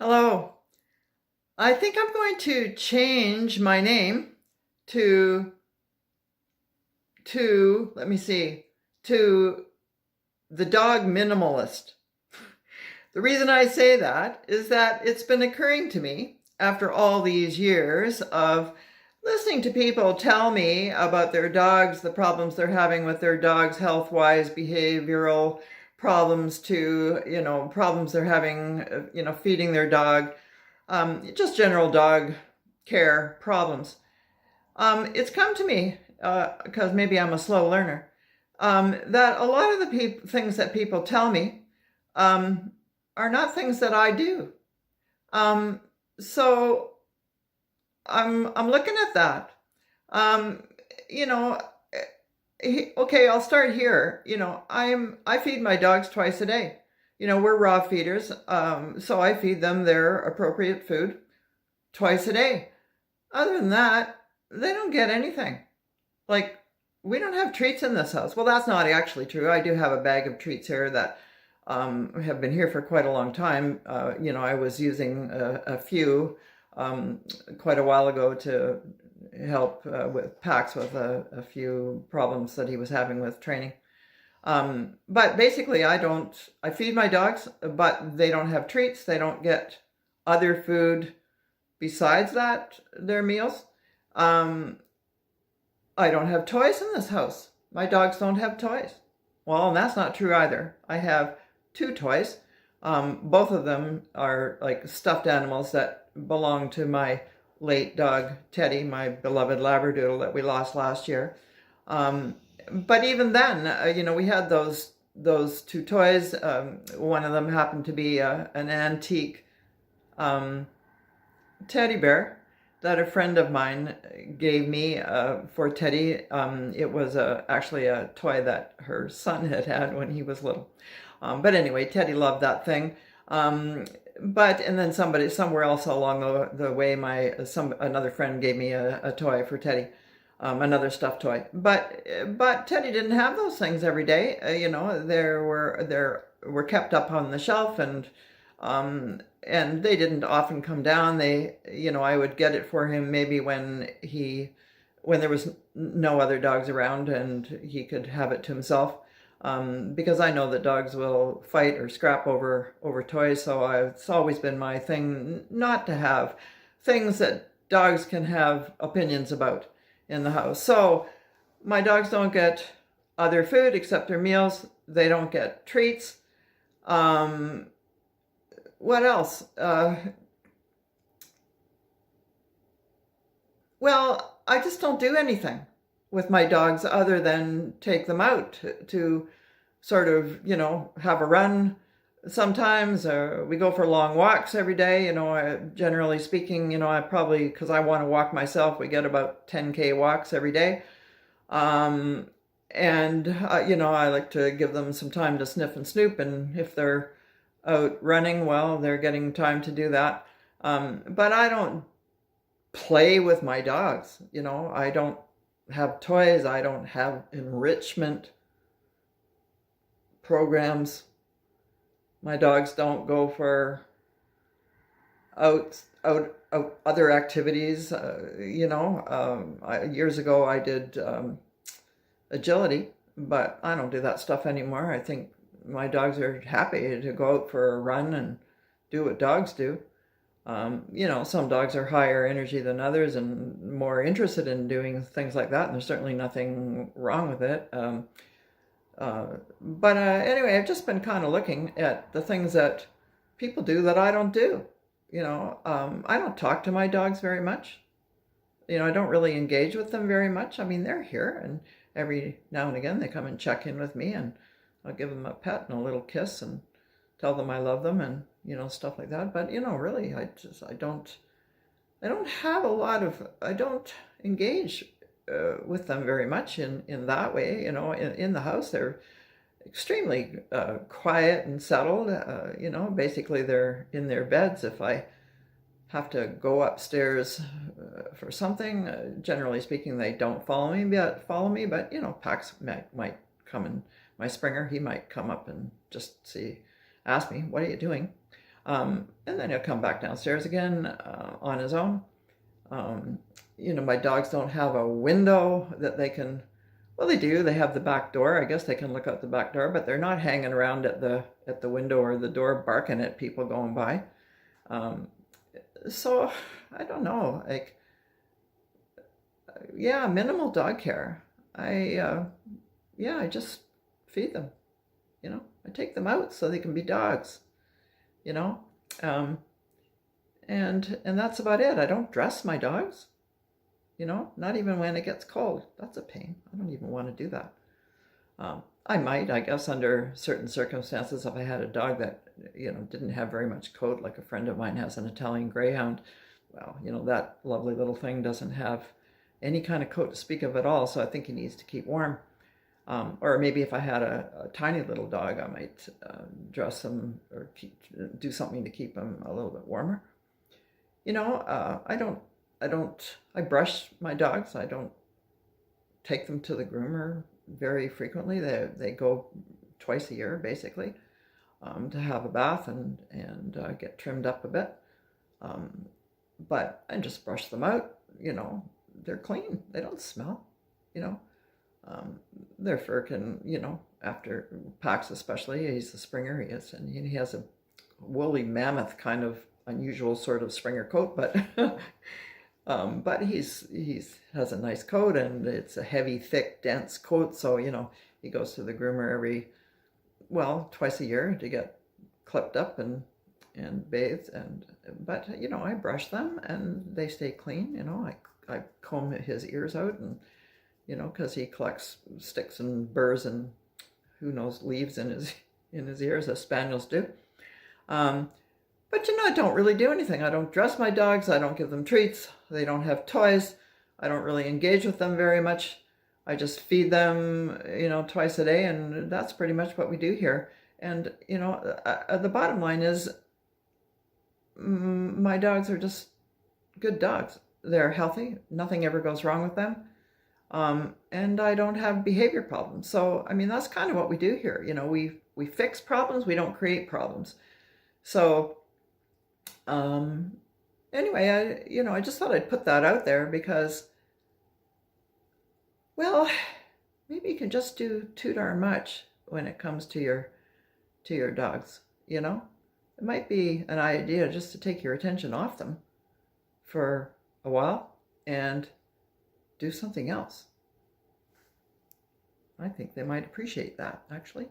Hello. I think I'm going to change my name to let me see, to the dog minimalist. The reason I say that is that it's been occurring to me after all these years of listening to people tell me about their dogs, the problems they're having with their dogs, health-wise, behavioral problems problems they're having, feeding their dog, just general dog care problems. It's come to me, because maybe I'm a slow learner, that a lot of the things that people tell me are not things that I do. So I'm looking at that. Um, you know, okay, I'll start here. I feed my dogs twice a day. We're raw feeders, so I feed them their appropriate food twice a day. Other than that, they don't get anything. Like, we don't have treats in this house. Well, that's not actually true. I do have a bag of treats here that have been here for quite a long time. I was using a few quite a while ago to help with Pax with a few problems that he was having with training. But basically, I feed my dogs, but they don't have treats. They don't get other food besides that, their meals. I don't have toys in this house. My dogs don't have toys. Well, and that's not true either. I have two toys. Both of them are like stuffed animals that belong to my late dog, Teddy, my beloved Labradoodle that we lost last year. But even then, we had those two toys. One of them happened to be an antique teddy bear that a friend of mine gave me for Teddy. It was actually a toy that her son had when he was little. But anyway, Teddy loved that thing. And then somewhere else along the way, another friend gave me a toy for Teddy, another stuffed toy. But Teddy didn't have those things every day. They were kept up on the shelf, and they didn't often come down. I would get it for him maybe when there was no other dogs around and he could have it to himself. Because I know that dogs will fight or scrap over toys, so it's always been my thing not to have things that dogs can have opinions about in the house. So my dogs don't get other food except their meals. They don't get treats. What else? Well, I just don't do anything with my dogs other than take them out to sort of, have a run sometimes. We go for long walks every day. Generally speaking, I probably, because I want to walk myself, we get about 10K walks every day. I like to give them some time to sniff and snoop, and if they're out running, well, they're getting time to do that. But I don't play with my dogs. I don't have toys. I don't have enrichment programs. My dogs don't go for out other activities. Years ago I did agility, but I don't do that stuff anymore. I think my dogs are happy to go out for a run and do what dogs do. Some dogs are higher energy than others and more interested in doing things like that, and there's certainly nothing wrong with it. Anyway, I've just been kind of looking at the things that people do that I don't do. I don't talk to my dogs very much. I don't really engage with them very much. I mean, they're here, and every now and again they come and check in with me, and I'll give them a pet and a little kiss and tell them I love them, and stuff like that. But really, I don't engage with them very much in that way. In the house they're extremely quiet and settled. Basically they're in their beds. If I have to go upstairs for something, generally speaking, they don't follow me. But Pax might come, and my Springer, he might come up and just ask me, "What are you doing?" And then he'll come back downstairs again on his own. My dogs don't have a window that they can, well, they do. They have the back door. I guess they can look out the back door, but they're not hanging around at the window or the door barking at people going by. So I don't know, like, yeah, minimal dog care. I just feed them, I take them out so they can be dogs, you know, um, and that's about it. I don't dress my dogs, not even when it gets cold. That's a pain. I don't even want to do that. I might, I guess, under certain circumstances, if I had a dog that, didn't have very much coat, like a friend of mine has an Italian Greyhound. Well, that lovely little thing doesn't have any kind of coat to speak of at all, so I think he needs to keep warm. Or maybe if I had a tiny little dog, I might dress him or do something to keep him a little bit warmer. I brush my dogs. I don't take them to the groomer very frequently. They go twice a year, basically, to have a bath and get trimmed up a bit. But I just brush them out. They're clean. They don't smell. Their fur can, after Pax especially, he's a Springer, and he has a woolly mammoth kind of unusual sort of Springer coat, but but he's has a nice coat, and it's a heavy, thick, dense coat. So he goes to the groomer twice a year to get clipped up and bathed. But I brush them and they stay clean. I comb his ears out, and because he collects sticks and burrs and who knows leaves in his ears, as spaniels do. But I don't really do anything. I don't dress my dogs. I don't give them treats. They don't have toys. I don't really engage with them very much. I just feed them, twice a day, and that's pretty much what we do here. And, the bottom line is my dogs are just good dogs. They're healthy. Nothing ever goes wrong with them. And I don't have behavior problems. So, that's kind of what we do here. We fix problems. We don't create problems. So, anyway, I just thought I'd put that out there because, well, maybe you can just do too darn much when it comes to your dogs, It might be an idea just to take your attention off them for a while and do something else. I think they might appreciate that, actually.